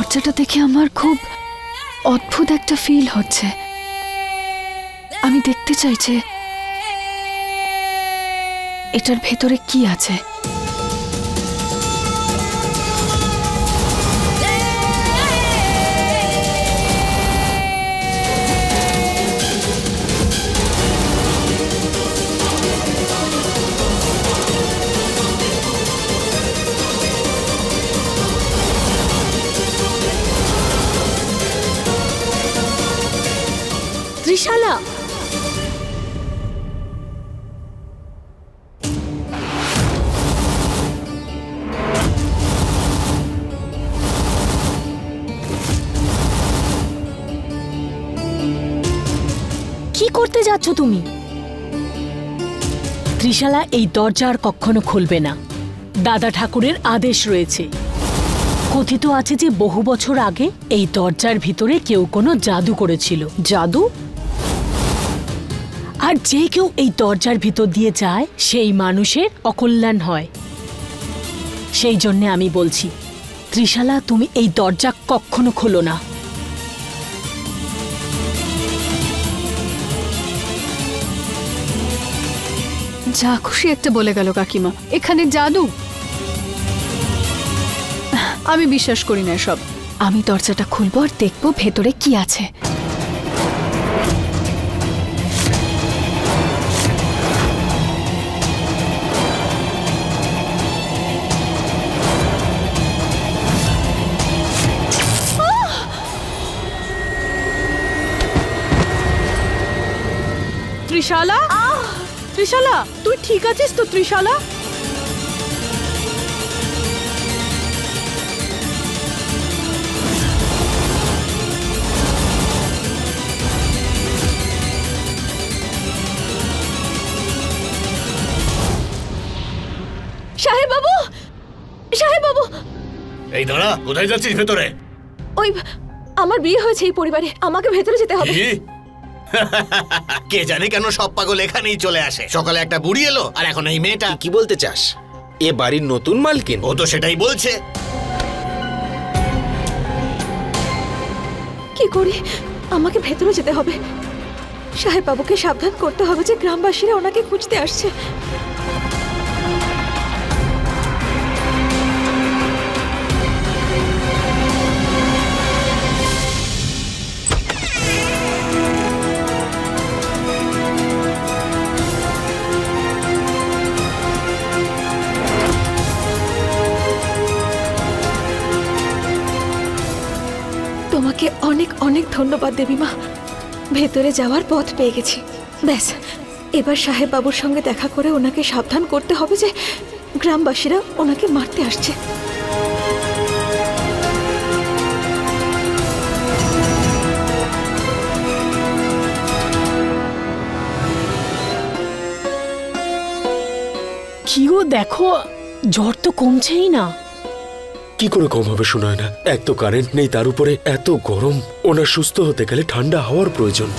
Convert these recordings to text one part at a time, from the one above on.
দরজাটা দেখে আমার খুব অদ্ভুত একটা ফিল হচ্ছে। আমি দেখতে চাইছি এটার ভেতরে কি আছে। ত্রিশালা, কি করতে যাচ্ছ তুমি? ত্রিশালা, এই দরজা আর কখনো খুলবে না। দাদা ঠাকুরের আদেশ রয়েছে। কথিত আছে যে বহু বছর আগে এই দরজার ভিতরে কেউ কোনো জাদু করেছিল। জাদু? আর যে কেউ এই দরজার ভিতর দিয়ে যায় সেই মানুষের অকল্যাণ হয়। সেই জন্য আমি বলছি, ত্রিশালা, তুমি এই দরজা কখনো খোলো না। যা খুশি একটা বলে গেল কাকিমা। এখানে জাদু? আমি বিশ্বাস করি না সব। আমি দরজাটা খুলবো আর দেখবো ভেতরে কি আছে। ত্রিশালা, ত্রিশালা, তুই ঠিক আছিস তো? ত্রিশালা, সাহেব বাবু, সাহেব বাবু। এই দাঁড়া, কোথায় যাচ্ছিস ভেতরে? ওই আমার বিয়ে হয়েছে এই পরিবারে, আমাকে ভেতরে যেতে হবে। কে জানে কেন সব পাগল এখানেই চলে আসে। সকালে একটা বুড়ি এলো আর এখন এই মেয়েটা। কি বলতে চাস? এ বাড়ির নতুন মালকিন? ও তো সেটাই বলছে। কি করি? আমাকে ভেতরে যেতে হবে। সাহেব বাবুকে সাবধান করতে হবে যে গ্রামবাসীরা ওনাকে খুঁজতে আসছে। তোমাকে অনেক অনেক ধন্যবাদ দেবীমা। ভেতরে যাওয়ার পথ পেয়ে গেছি। ব্যাস, এবার সাহেব বাবুর সঙ্গে দেখা করে ওনাকে সাবধান করতে হবে যে গ্রামবাসীরা ওনাকে মারতে আসছে। কি গো, দেখো জ্বর তো কমছেই না। কি করে কম হবে শোনায় না? এক তো কারেন্ট নেই, তার উপরে এত গরম। ওনার সুস্থ হতে গেলে ঠান্ডা হাওয়ার প্রয়োজন।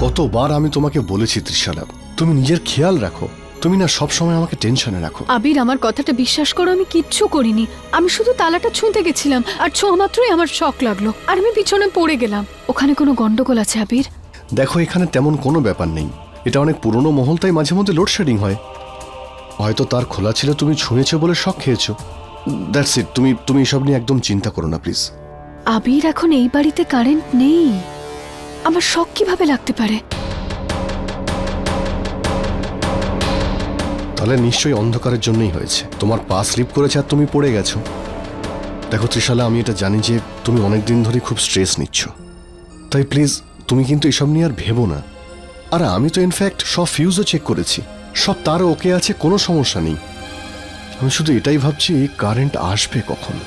কতবার আমি তোমাকে বলেছি ত্রিশালা, তুমি নিজের খেয়াল রাখো। তুমি না সব সময় আমাকে টেনশনে রাখো। আবির, আমার কথাটা বিশ্বাস করো, আমি কিচ্ছু করিনি। আমি শুধু তালাটা ছুঁতে গেছিলাম, আর ছোঁয়া মাত্রই আমার শক লাগলো, আর আমি পিছনে পড়ে গেলাম। ওখানে কোনো গন্ডগোল আছে আবির? দেখো, এখানে তেমন কোনো ব্যাপার নেই। এটা অনেক পুরনো মহল, তাই মাঝে মধ্যে লোডশেডিং হয়। হয়তো তার খোলা ছিল, তুমি ছুঁয়েছো বলে শক খেয়েছো। That's it. তুমি এসব নিয়ে একদম চিন্তা করো না প্লিজ। আবির, এখন এই বাড়িতে কারেন্ট নেই, আমার শক কিভাবে লাগতে পারে? তাহলে নিশ্চয়ই অন্ধকারের জন্যই হয়েছে। তোমার পা স্লিপ করেছে আর তুমি পড়ে গেছো। দেখো ত্রিশালা, আমি এটা জানি যে তুমি অনেকদিন ধরে খুব স্ট্রেস নিচ্ছ, তাই প্লিজ তুমি কিন্তু এসব নিয়ে আর ভেবো না। আর আমি তো ইনফ্যাক্ট সব ফিউজও চেক করেছি, সব তারও ওকে আছে, কোনো সমস্যা নেই। আমি শুধু এটাই ভাবছি কারেন্ট আসবে কখন।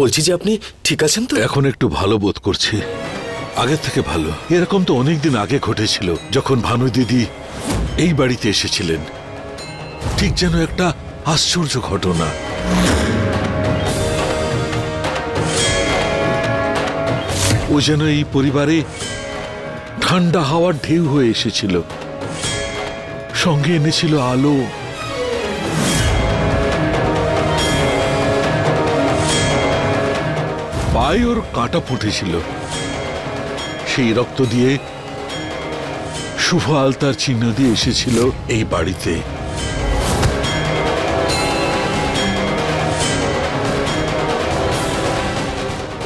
বলছি যে আপনি ঠিক আছেন তো? এখন একটু ভালো বোধ করছি, আগের থেকে ভালো। এরকম তো অনেকদিন আগে ঘটেছিল, যখন ভানু দিদি এই বাড়িতে এসেছিলেন। ঠিক যেন একটা আশ্চর্য ঘটনা। ও যেন এই পরিবারে ঠান্ডা হাওয়ার ঢেউ হয়ে এসেছিল, সঙ্গে এনেছিল আলো। পায়ে ওর কাঁটা ফুটেছিল, সেই রক্ত দিয়ে শুভ আলতার চিহ্ন দিয়ে এসেছিল এই বাড়িতে।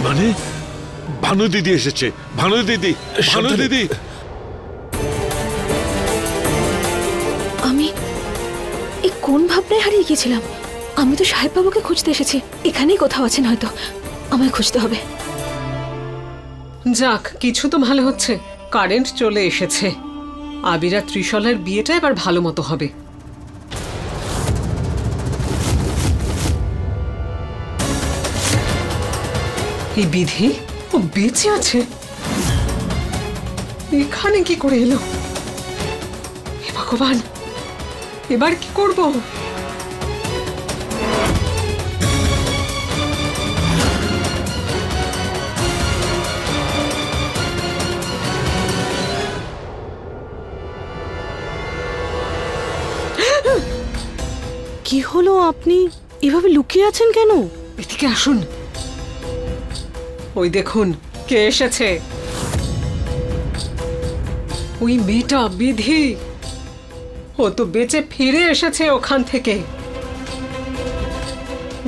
মানে ভানু দিদি এসেছে। ভানু দিদি, ভানু দিদি। আমি এই কোন ভাবনায় হারিয়ে গিয়েছিলাম? আমি তো সাহেব বাবুকে খুঁজতে এসেছি, এখানেই কোথাও আছেন হয়তো, আমায় খুঁজতে হবে। যাক, কিছু তো ভালো হচ্ছে, কারেন্ট চলে এসেছে। আবির আর ত্রিশলার বিয়েটা এবার ভালো মতো হবে। এই বিধি, ও বেঁচে আছে? এখানে কি করে এলো? হে ভগবান, এবার কি করব? কি হলো? আপনি এভাবে লুকিয়ে আছেন কেন? এদিকে আসুন। ওই দেখুন কে এসেছে। ওই মেয়েটা বিধি, ও তো বেঁচে ফিরে এসেছে ওখান থেকে।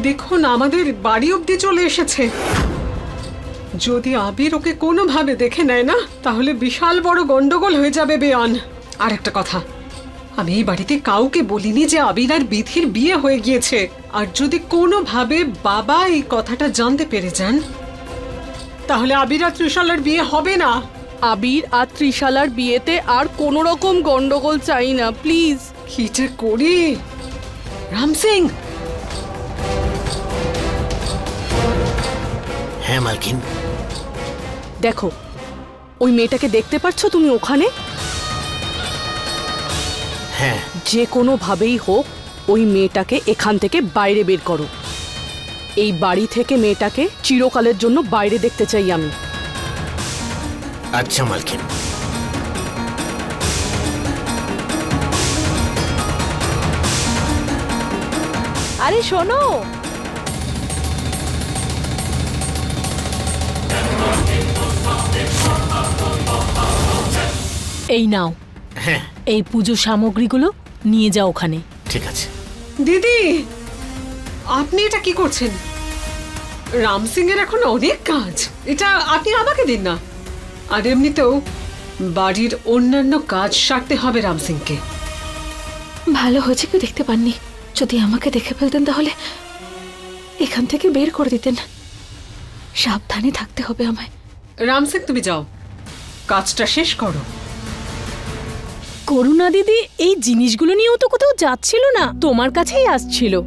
দেখুন, আমাদের বাড়ি অব্দি চলে এসেছে। যদি আবির ওকে কোনোভাবে দেখে নেয় না, তাহলে বিশাল বড় গন্ডগোল হয়ে যাবে বেয়ান। আর একটা কথা, আমি এই বাড়িতে কাউকে বলিনি যে আবির আর বিধির বিয়ে হয়ে গিয়েছে। আর যদি কোনোভাবে বাবা এই কথাটা জানতে পেরে যান, তাহলে আবির আর ত্রিশালার বিয়ে হবে না। আবির আর ত্রিশালার বিয়েতে আর কোনো রকম গন্ডগোল চাই না, প্লিজ। কি যে করি রাম সিং। হ্যাঁ মালকিন। দেখো, ওই মেয়েটাকে দেখতে পাচ্ছ তুমি ওখানে? হ্যাঁ। যে কোনো ভাবেই হোক ওই মেয়েটাকে এখান থেকে বাইরে বের করো। এই বাড়ি থেকে মেয়েটাকে চিরকালের জন্য বাইরে দেখতে চাই আমি। আচ্ছা মালকিন। আরে শোনো, এই নাও। হ্যাঁ, এই পুজো সামগ্রীগুলো নিয়ে যাও ওখানে। ঠিক আছে। দিদি, আপনি এটা কি করছেন? রাম সিং এর এখন অনেক কাজ, এটা আপনি আমাকে দিন না। আর এমনিতেও বাড়ির অন্যান্য কাজ সারতে হবে রাম সিংকে। ভালো হয়েছে কেউ দেখতে পাননি, যদি আমাকে দেখে ফেলতেন তাহলে এখান থেকে বের করে দিতেন। সাবধানে থাকতে হবে আমায়। রাম সিং, তুমি যাও, কাজটা শেষ করো। করুণা দিদি এই জিনিসগুলো নিয়েও তো কোথাও যাচ্ছিল না, তোমার কাছেই আসছিল।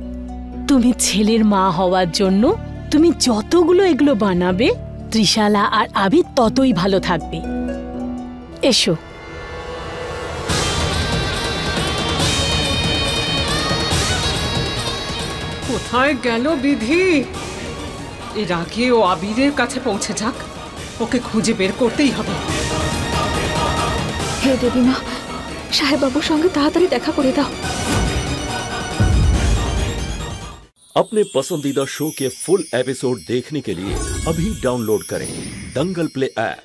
তুমি ছেলের মা হওয়ার জন্য তুমি যতগুলো এগুলো বানাবে, ত্রিশালা আর আবির ততই ভালো থাকবে। এসো। কোথায় গেল বিধি? এর আগে ও আবিরের কাছে পৌঁছে যাক, ওকে খুঁজে বের করতেই হবে। হে দেবীমা, সাহেব বাবুর সঙ্গে তাড়াতাড়ি দেখা করে দাও। अपने पसंदीदा शो के फुल एपिसोड देखने के लिए अभी डाउनलोड करें दंगल प्ले ऐप।